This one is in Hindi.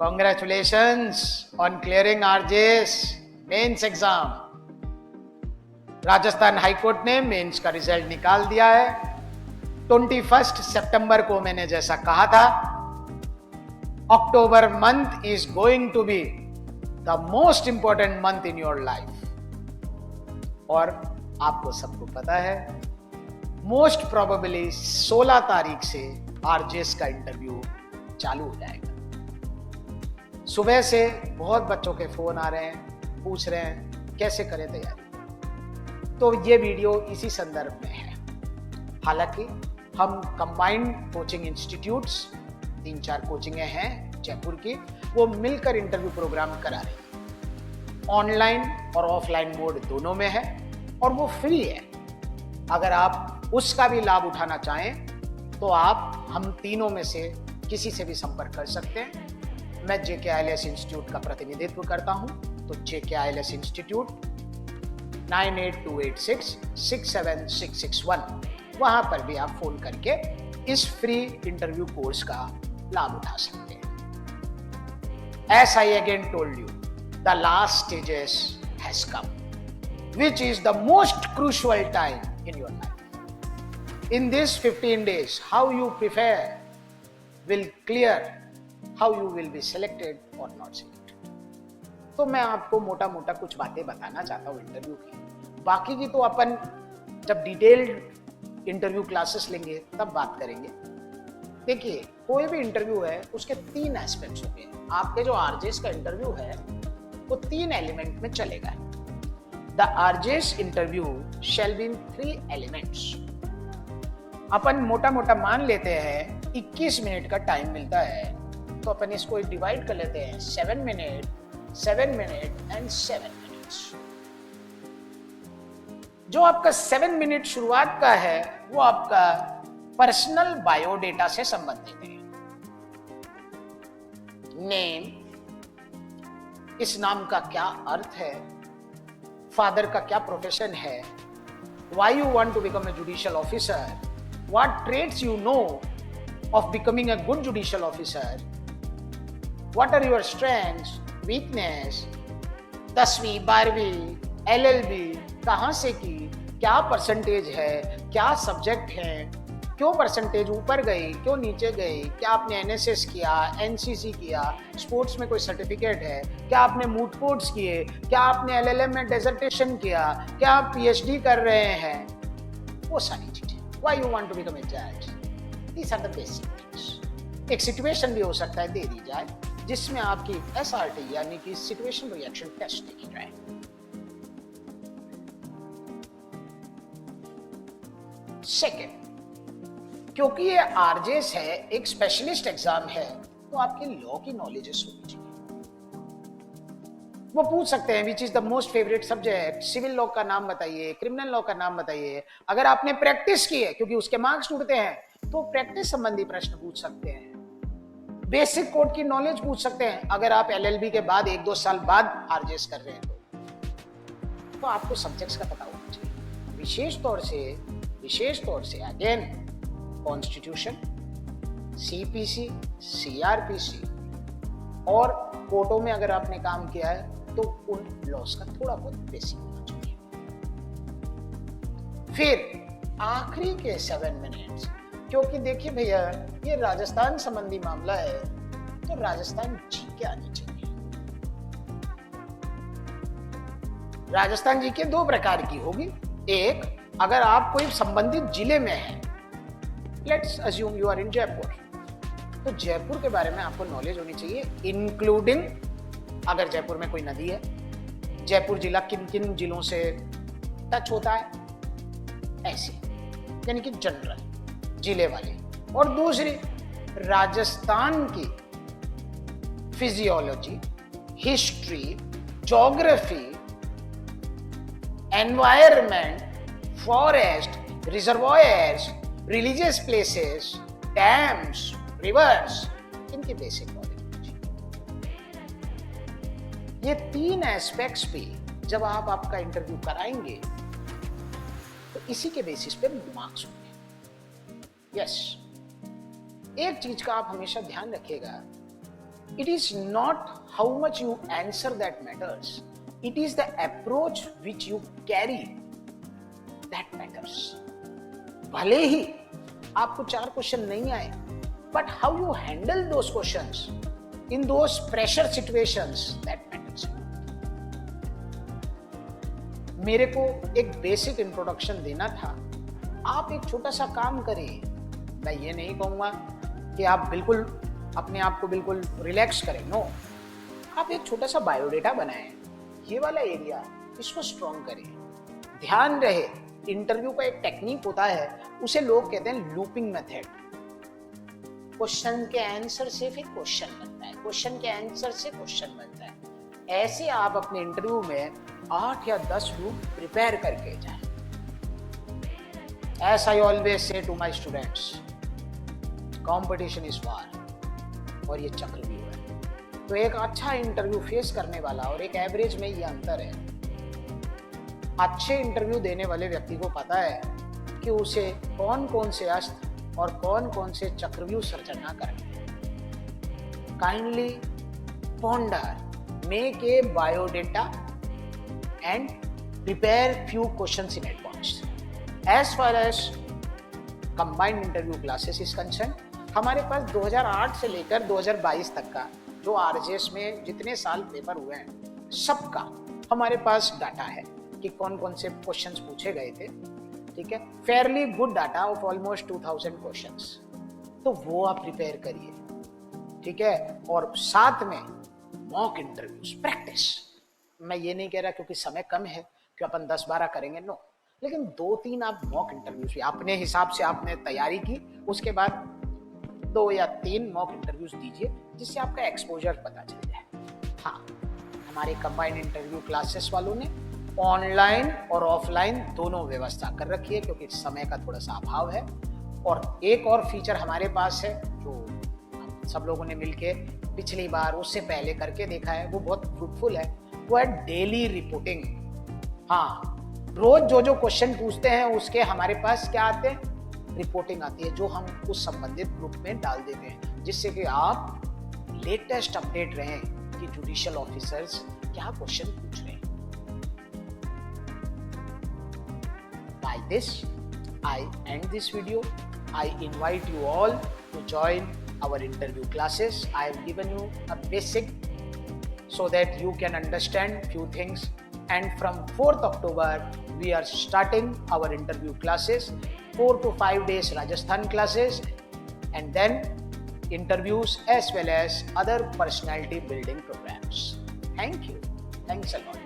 Congratulations on clearing RJ's mains exam. Rajasthan high court ने मेंस का रिजल्ट निकाल दिया है। 21 सितंबर को मैंने जैसा कहा था, October month is going to be the most important month in your life. और आपको सबको पता है, मोस्ट प्रोबेबली 16 तारीख से आरजेएस का इंटरव्यू चालू हो जाएगा। सुबह से बहुत बच्चों के फोन आ रहे हैं, पूछ रहे हैं कैसे करें तैयारी। तो ये वीडियो इसी संदर्भ में है। हालांकि हम कंबाइंड कोचिंग इंस्टीट्यूट्स, 3-4 कोचिंगें हैं जयपुर की, वो मिलकर इंटरव्यू प्रोग्राम करा रही हैं। ऑनलाइन और ऑफलाइन मोड दोनों में है और वो फ्री है। अगर आप उसका भी लाभ उठाना चाहें तो आप हम तीनों में से किसी से भी संपर्क कर सकते हैं। मैं JKILS इंस्टीट्यूट का प्रतिनिधित्व करता हूं, तो JKILS इंस्टीट्यूट 9828667661, वहां पर भी आप फोन करके इस फ्री इंटरव्यू कोर्स का लाभ उठा सकते हैं। As I again told you, the last stages has come, which is the most crucial time in your life. In these 15 days, how you prepare will clear how you will be selected or not selected. तो मैं आपको मोटा मोटा कुछ बातें बताना चाहता हूँ इंटरव्यू की। बाकी की तो अपन जब डिटेल्ड इंटरव्यू क्लासेस लेंगे तब बात करेंगे। देखिए, कोई भी इंटरव्यू है उसके 3 एस्पेक्ट्स होते हैं। आपके जो आरजेएस का इंटरव्यू है वो 3 एलिमेंट में चलेगा। The RJS interview shall be in 3 elements. अपन मोटा मोटा मान लेते हैं 21 मिनट का टाइम मिलता है, तो अपन इसको डिवाइड कर लेते हैं 7 मिनट, 7 मिनट एंड 7 मिनट्स। जो आपका 7 मिनट शुरुआत का है वो आपका पर्सनल बायोडेटा से संबंधित है। नेम, इस नाम का क्या अर्थ है, फादर का क्या प्रोफेशन है, why you want to become a judicial officer, what traits you know of becoming a good judicial officer, What are your strengths, weakness, 10वीं 12वीं LLB कहाँ से की, क्या परसेंटेज है, क्या सब्जेक्ट है, क्यों परसेंटेज ऊपर गई, क्यों नीचे गई, क्या आपने NSS किया, NCC किया, स्पोर्ट्स में कोई सर्टिफिकेट है, क्या आपने मूट कोर्ट्स किए, क्या आपने LLM में डेजर्टेशन किया, क्या आप PhD कर रहे हैं, वो सारी चीजें। Why you want to become a judge? These are the basic things. एक सिचुएशन भी हो सकता है दे दी जाए जिसमें आपकी SRT यानी कि सिचुएशन रिएक्शन टेस्ट देखी जाए। सेकेंड, क्योंकि ये आरजेएस है, एक स्पेशलिस्ट एग्जाम है, तो आपकी लॉ की नॉलेजेस होनी चाहिए। वो पूछ सकते हैं which is the most favourite subject, civil law का नाम बताइए, क्रिमिनल लॉ का नाम बताइए। अगर आपने प्रैक्टिस की है, क्योंकि उसके मार्क्स टूटते हैं, तो प्रैक्टिस संबंधी प्रश्न पूछ सकते हैं। बेसिक कोड की नॉलेज पूछ सकते हैं, अगर आप LLB के बाद 1-2 साल बाद आरजेएस कर रहे हैं तो आपको सब्जेक्ट्स का पता होना चाहिए। विशेष तौर से अगेन कॉन्स्टिट्यूशन, CPC, CRPC और कोर्टों में अगर आपने काम किया है तो उन लॉस का थोड़ा बहुत बेसिक होना चाहिए। फिर आखिरी के 7 मिनट्स, क्योंकि देखिए भैया, ये राजस्थान संबंधी मामला है, तो राजस्थान जीके आनी चाहिए। राजस्थान जीके 2 प्रकार की होगी। एक, अगर आप कोई संबंधित जिले में हैं, let's assume you are in Jaipur, तो जयपुर के बारे में आपको नॉलेज होनी चाहिए, इंक्लूडिंग अगर जयपुर में कोई नदी है, जयपुर जिला किन किन जिलों से टच होता है, ऐसे यानी कि जनरल जिले वाले। और दूसरी, राजस्थान की physiology, history, geography, environment, forest, reservoirs, religious places, dams, reverse, इनकी बेसिक नॉलेज होनी चाहिए। ये 3 एस्पेक्ट्स पे जब आप आपका इंटरव्यू कराएंगे तो इसी के बेसिस पे मार्क्स होंगे। यस, एक चीज का आप हमेशा ध्यान रखिएगा, It is not how much you answer that matters. It is the approach which you carry that matters. भले ही आपको 4 क्वेश्चन नहीं आए, but how you handle those questions in those pressure situations, that matters. मेरे को एक बेसिक इंट्रोडक्शन देना था. आप एक छोटा सा काम करिए. मैं ये नहीं कहूंगा कि आप बिल्कुल अपने आप को बिल्कुल रिलैक्स करें. नो, आप एक छोटा सा बायोडेटा बनाएं. ये वाला एरिया इसको स्ट्रॉन्ग करें. ध्यान रहे, इंटरव्यू का एक टेक्निक होता है, उसे लोग कहते हैं लूपिंग मेथड. क्वेश्चन के आंसर से फिर क्वेश्चन बनता है, क्वेश्चन के आंसर से क्वेश्चन बनता है. ऐसे आप अपने इंटरव्यू में 8 या 10 लूप प्रिपेयर करके जाएं. As I always say to my students, competition is war. और ये चक्रव्यूह है. तो एक अच्छा इंटरव्यू फेस करने वाला और एक एवरेज में ये अंतर है. अच्छे इंटरव्यू देने वाले व्यक्ति को पता है कि उसे कौन कौन से अस्त्र और कौन कौन से चक्रव्यूह सर्जना करने. Kindly ponder, make a biodata and prepare few questions in advance. As far as combined interview classes is concerned, हमारे पास 2008 से लेकर 2022 तक का जो आरजेएस में जितने साल पेपर हुए हैं सबका हमारे पास डाटा है कि कौन कौन से क्वेश्चंस पूछे गए थे. ठीक है, fairly good data of almost 2000 questions. तो वो आप प्रिपेयर करिए. ठीक है, और साथ में मॉक इंटरव्यूज प्रैक्टिस. मैं ये नहीं कह रहा क्योंकि समय कम है कि अपन 10-12 करेंगे, नो, लेकिन 2-3 आप मॉक इंटरव्यूज अपने हिसाब से आपने तैयारी की, उसके बाद 2 या 3 मॉक इंटरव्यूज दीजिए जिससे आपका एक्सपोजर पता चल जाए. हाँ, हमारे कंबाइंड इंटरव्यू क्लासेस वालों ने ऑनलाइन और ऑफलाइन दोनों व्यवस्था कर रखी है क्योंकि समय का थोड़ा सा अभाव है. और एक और फीचर हमारे पास है जो सब लोगों ने मिलके पिछली बार उससे पहले करके देखा है, वो बहुत फ्रूटफुल है. वो है डेली रिपोर्टिंग. हाँ, रोज जो जो क्वेश्चन पूछते हैं उसके हमारे पास क्या आते हैं, रिपोर्टिंग आती है जो हम उस संबंधित ग्रुप में डाल देते हैं जिससे कि आप लेटेस्ट अपडेट रहें कि जुडिशियल ऑफिसर्स क्या क्वेश्चन पूछ रहे हैं. By this, I end this video. I invite you all to join our interview classes. I have given you a basic so that you can understand few things. And from 4th October, we are starting our interview classes, 4 to 5 days Rajasthan classes, and then interviews as well as other personality building programs. Thank you. Thanks a lot.